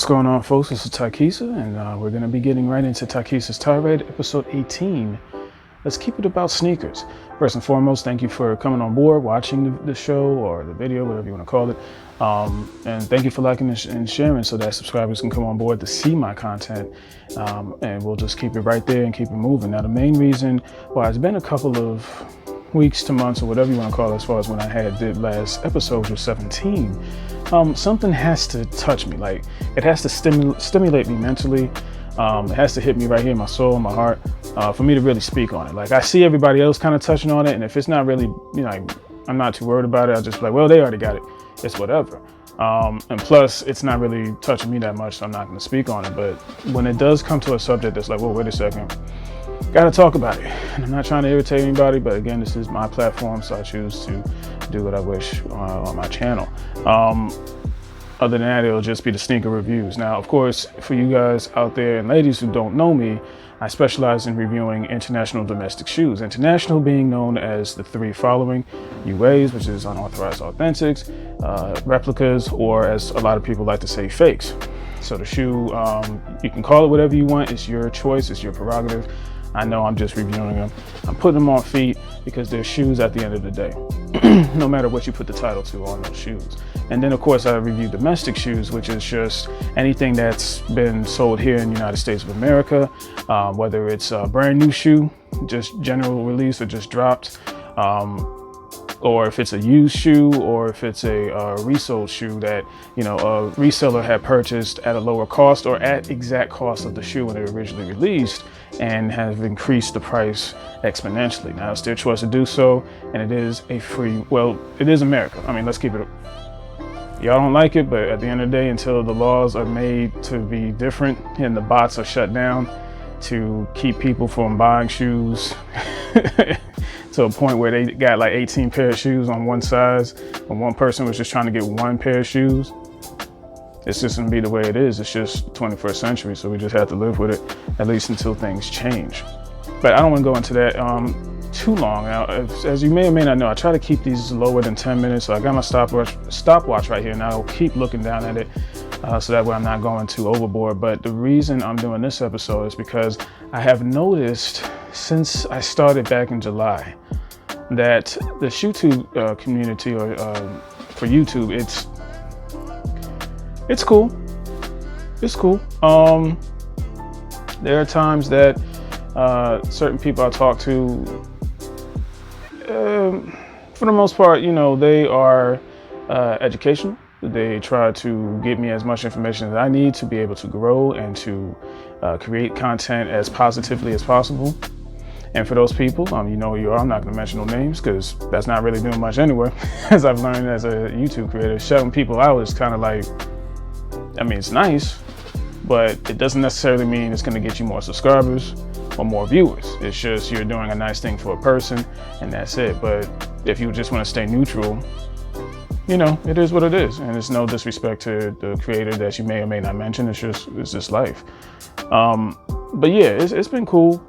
What's going on, folks? This is Tykisa, and we're going to be getting right into Tykisa's Tirade, episode 18. Let's keep it about sneakers. First and foremost, thank you for coming on board, watching the show or the video, whatever you want to call it. And thank you for liking and sharing so that subscribers can come on board to see my content. And we'll just keep it right there and keep it moving. Now, the main reason why it's been a couple of weeks to months or whatever you want to call it, as far as when I had the last episode, which was 17, something has to touch me. Like, it has to stimulate me mentally. It has to hit me right here in my soul, my heart, for me to really speak on it. Like, I see everybody else kind of touching on it, and if it's not really, like, I'm not too worried about it. I'll just be like, well, they already got it. It's whatever. And plus, it's not really touching me that much, so I'm not going to speak on it. But when it does come to a subject that's like, well, wait a second, gotta talk about it. And I'm not trying to irritate anybody, but again, this is my platform, so I choose to do what I wish on my channel. Other than that, it'll just be the sneaker reviews. Now, of course, for you guys out there and ladies who don't know me, I specialize in reviewing international domestic shoes. International being known as the three following: UAs, which is unauthorized authentics, replicas, or as a lot of people like to say, fakes. So the shoe, you can call it whatever you want. It's your choice, it's your prerogative. I know I'm just reviewing them. I'm putting them on feet because they're shoes at the end of the day, no matter what you put the title to on those shoes. And then, of course, I review domestic shoes, which is just anything that's been sold here in the United States of America, whether it's a brand new shoe, just general release or just dropped, or if it's a used shoe, or if it's a resold shoe that, you know, a reseller had purchased at a lower cost or at exact cost of the shoe when it originally released, and have increased the price exponentially. Now, it's their choice to do so, and it is a free, well, it is America. I mean, let's keep it, y'all don't like it, but at the end of the day, until the laws are made to be different and the bots are shut down to keep people from buying shoes to a point where they got like 18 pair of shoes on one size, and one person was just trying to get one pair of shoes, it's just gonna be the way it is. It's just 21st century, so we just have to live with it, at least until things change. But I don't wanna go into that too long. Now, as you may or may not know, I try to keep these lower than 10 minutes, so I got my stopwatch right here, and I'll keep looking down at it, so that way I'm not going too overboard. But the reason I'm doing this episode is because I have noticed since I started back in July that the ShoeTube community, or for YouTube, it's cool. It's cool. There are times that certain people I talk to, for the most part, you know, they are educational. They try to give me as much information as I need to be able to grow and to create content as positively as possible. And for those people, you know who you are. I'm not going to mention no names because that's not really doing much anyway. As I've learned as a YouTube creator, shutting people out is kind of like, I mean, it's nice, but it doesn't necessarily mean it's going to get you more subscribers or more viewers. It's just you're doing a nice thing for a person, and that's it. But if you just want to stay neutral, you know, it is what it is. And it's no disrespect to the creator that you may or may not mention. It's just life. But yeah, it's been cool.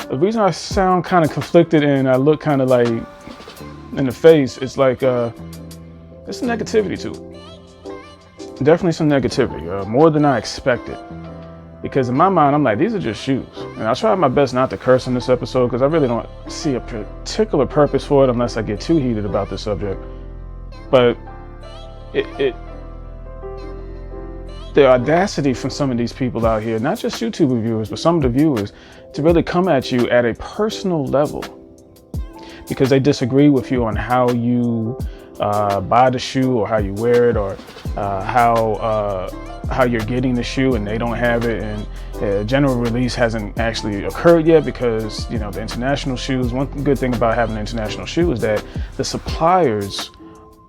The reason I sound kind of conflicted and I look kind of like in the face, it's like, there's some negativity to it. Definitely some negativity, more than I expected. Because in my mind, I'm like, these are just shoes. And I'll try my best not to curse in this episode because I really don't see a particular purpose for it unless I get too heated about the subject. But the audacity from some of these people out here, not just YouTube reviewers, but some of the viewers, to really come at you at a personal level because they disagree with you on how you buy the shoe or how you wear it, or how you're getting the shoe and they don't have it, and general release hasn't actually occurred yet because, you know, the international shoes, one good thing about having an international shoe is that the suppliers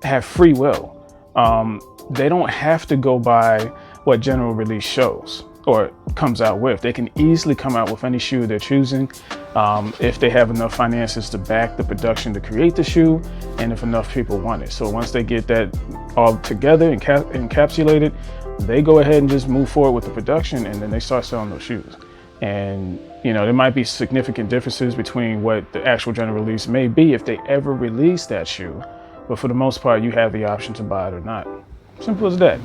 have free will. They don't have to go by what general release shows or comes out with. They can easily come out with any shoe they're choosing if they have enough finances to back the production to create the shoe, and if enough people want it. So once they get that all together and encapsulated, they go ahead and just move forward with the production, and then they start selling those shoes. And, you know, there might be significant differences between what the actual general release may be if they ever release that shoe, but for the most part, you have the option to buy it or not. Simple as that.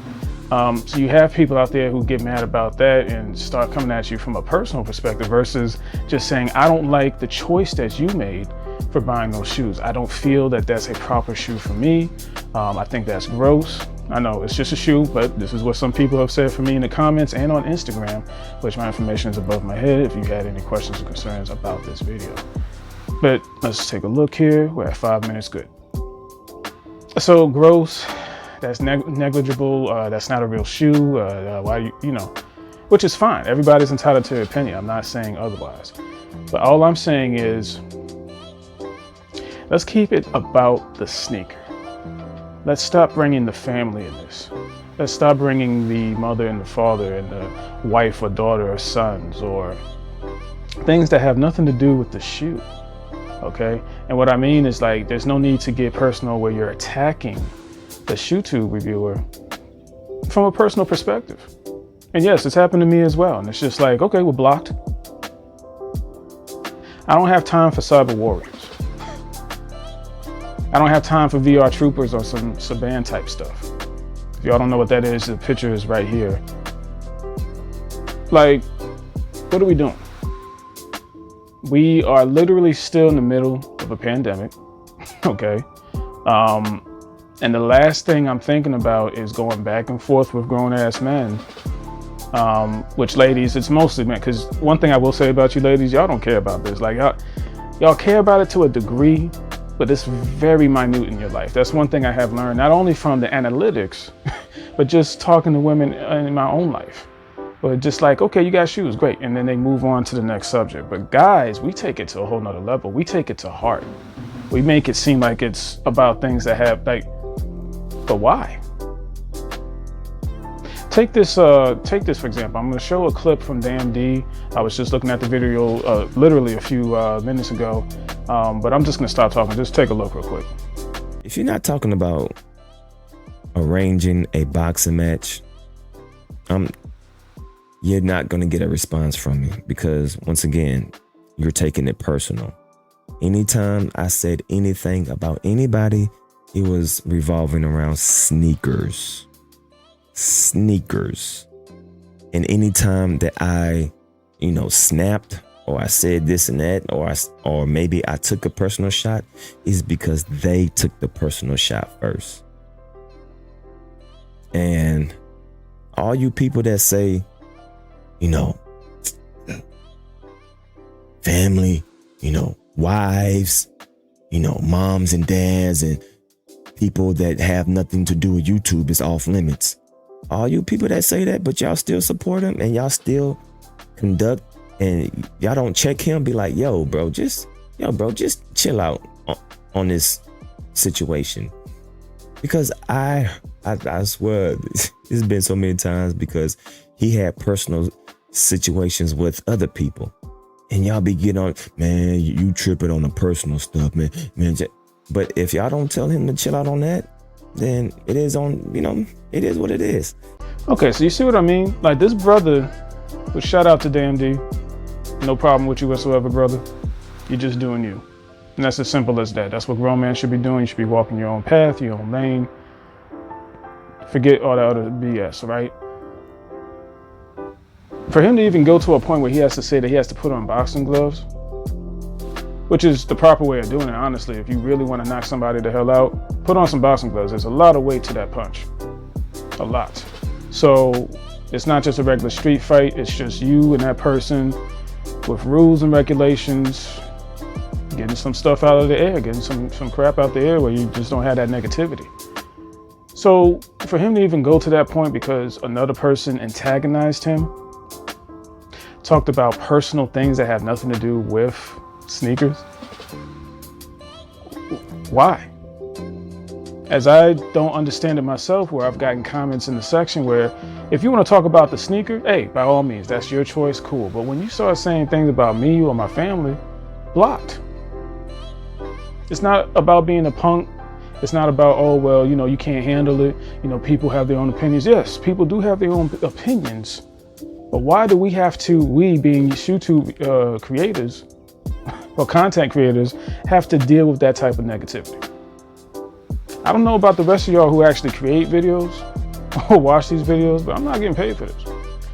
So you have people out there who get mad about that and start coming at you from a personal perspective versus just saying, I don't like the choice that you made for buying those shoes. I don't feel that that's a proper shoe for me. I think that's gross. I know it's just a shoe, but this is what some people have said for me in the comments and on Instagram, which my information is above my head if you had any questions or concerns about this video. But let's take a look here. We're at 5 minutes, good. So gross, that's negligible, that's not a real shoe, why you know, which is fine. Everybody's entitled to their opinion. I'm not saying otherwise. But all I'm saying is, let's keep it about the sneaker. Let's stop bringing the family in this. Let's stop bringing the mother and the father and the wife or daughter or sons or things that have nothing to do with the shoe, okay? And what I mean is, like, there's no need to get personal where you're attacking the ShoeTube reviewer from a personal perspective. And yes, it's happened to me as well. And it's just like, okay, we're blocked. I don't have time for cyber warriors. I don't have time for VR troopers or some Saban type stuff. If y'all don't know what that is, the picture is right here. Like, what are we doing? We are literally still in the middle of a pandemic, okay? And the last thing I'm thinking about is going back and forth with grown ass men, which ladies, it's mostly men, because one thing I will say about you ladies, y'all don't care about this. Like, y'all care about it to a degree, but it's very minute in your life. That's one thing I have learned, not only from the analytics, but just talking to women in my own life. But just like, okay, you got shoes, great. And then they move on to the next subject. But guys, we take it to a whole nother level. We take it to heart. We make it seem like it's about things that have, like, but why? Take this for example. I'm gonna show a clip from DammnDee. I was just looking at the video literally a few minutes ago, but I'm just gonna stop talking. Just take a look real quick. If you're not talking about arranging a boxing match, you're not gonna get a response from me, because once again, you're taking it personal. Anytime I said anything about anybody, it was revolving around sneakers. And anytime that I, snapped, or I said this and that, or maybe I took a personal shot, is because they took the personal shot first. And all you people that say, family, wives, moms and dads, and people that have nothing to do with YouTube is off limits. All you people that say that, but y'all still support him and y'all still conduct, and y'all don't check him, be like, yo, bro, just chill out on this situation. Because I swear, it's been so many times, because he had personal situations with other people, and y'all be getting on, man, you tripping on the personal stuff, man. But if y'all don't tell him to chill out on that, then it is on, it is what it is. Okay, so you see what I mean? Like, this brother, which, shout out to DammnDee, no problem with you whatsoever, brother. You're just doing you. And that's as simple as that. That's what grown men should be doing. You should be walking your own path, your own lane. Forget all that other BS, right? For him to even go to a point where he has to say that he has to put on boxing gloves, which is the proper way of doing it, honestly. If you really want to knock somebody the hell out, put on some boxing gloves. There's a lot of weight to that punch. A lot. So it's not just a regular street fight. It's just you and that person with rules and regulations, getting some stuff out of the air, getting some crap out the air where you just don't have that negativity. So for him to even go to that point because another person antagonized him, talked about personal things that have nothing to do with sneakers. Why? As I don't understand it myself, where I've gotten comments in the section where if you want to talk about the sneaker, hey, by all means, that's your choice, cool. But when you start saying things about me or my family, blocked. It's not about being a punk. It's not about, oh, well, you can't handle it. People have their own opinions. Yes, people do have their own opinions. But why do we have to, we being ShoeTube creators or content creators, have to deal with that type of negativity? I don't know about the rest of y'all who actually create videos, or watch these videos, but I'm not getting paid for this.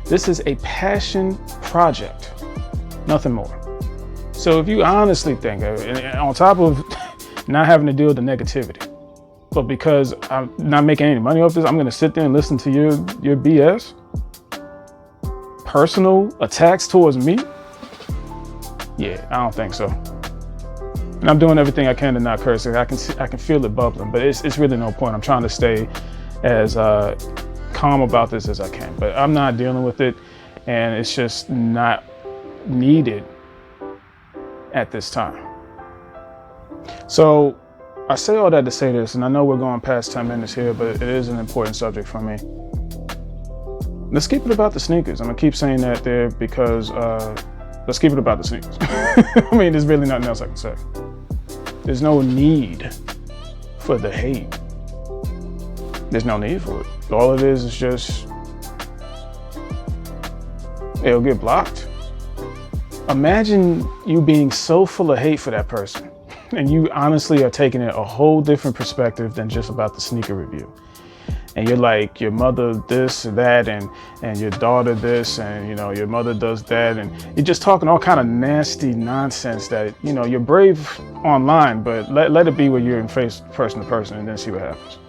This is a passion project, nothing more. So if you honestly think, on top of not having to deal with the negativity, but because I'm not making any money off this, I'm gonna sit there and listen to your BS, personal attacks towards me? Yeah, I don't think so. And I'm doing everything I can to not curse. I can feel it bubbling, but it's really no point. I'm trying to stay as calm about this as I can, but I'm not dealing with it, and it's just not needed at this time. So I say all that to say this, and I know we're going past 10 minutes here, but it is an important subject for me. Let's keep it about the sneakers. I'm gonna keep saying that there because let's keep it about the sneakers. I mean, there's really nothing else I can say. There's no need for the hate. There's no need for it. All it is just, it'll get blocked. Imagine you being so full of hate for that person, and you honestly are taking it a whole different perspective than just about the sneaker review. And you're like, your mother this or that, and your daughter this, and your mother does that, and you're just talking all kind of nasty nonsense that, you're brave online, but let it be where you're in face person to person, and then see what happens.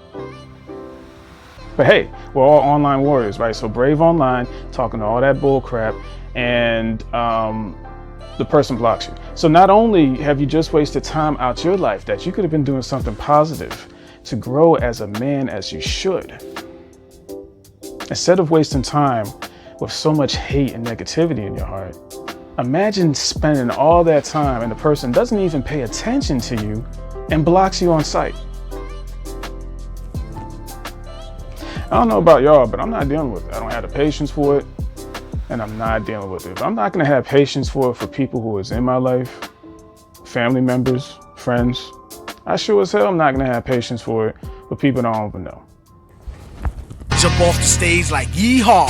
But hey, we're all online warriors, right? So brave online, talking all that bull crap, and the person blocks you. So not only have you just wasted time out your life that you could have been doing something positive to grow as a man as you should, instead of wasting time with so much hate and negativity in your heart, imagine spending all that time and the person doesn't even pay attention to you and blocks you on sight. I don't know about y'all, but I'm not dealing with it. I don't have the patience for it, and I'm not dealing with it. If I'm not gonna have patience for it for people who is in my life, family members, friends, I sure as hell I'm not gonna have patience for it for people that I don't even know. Jump off the stage like yeehaw.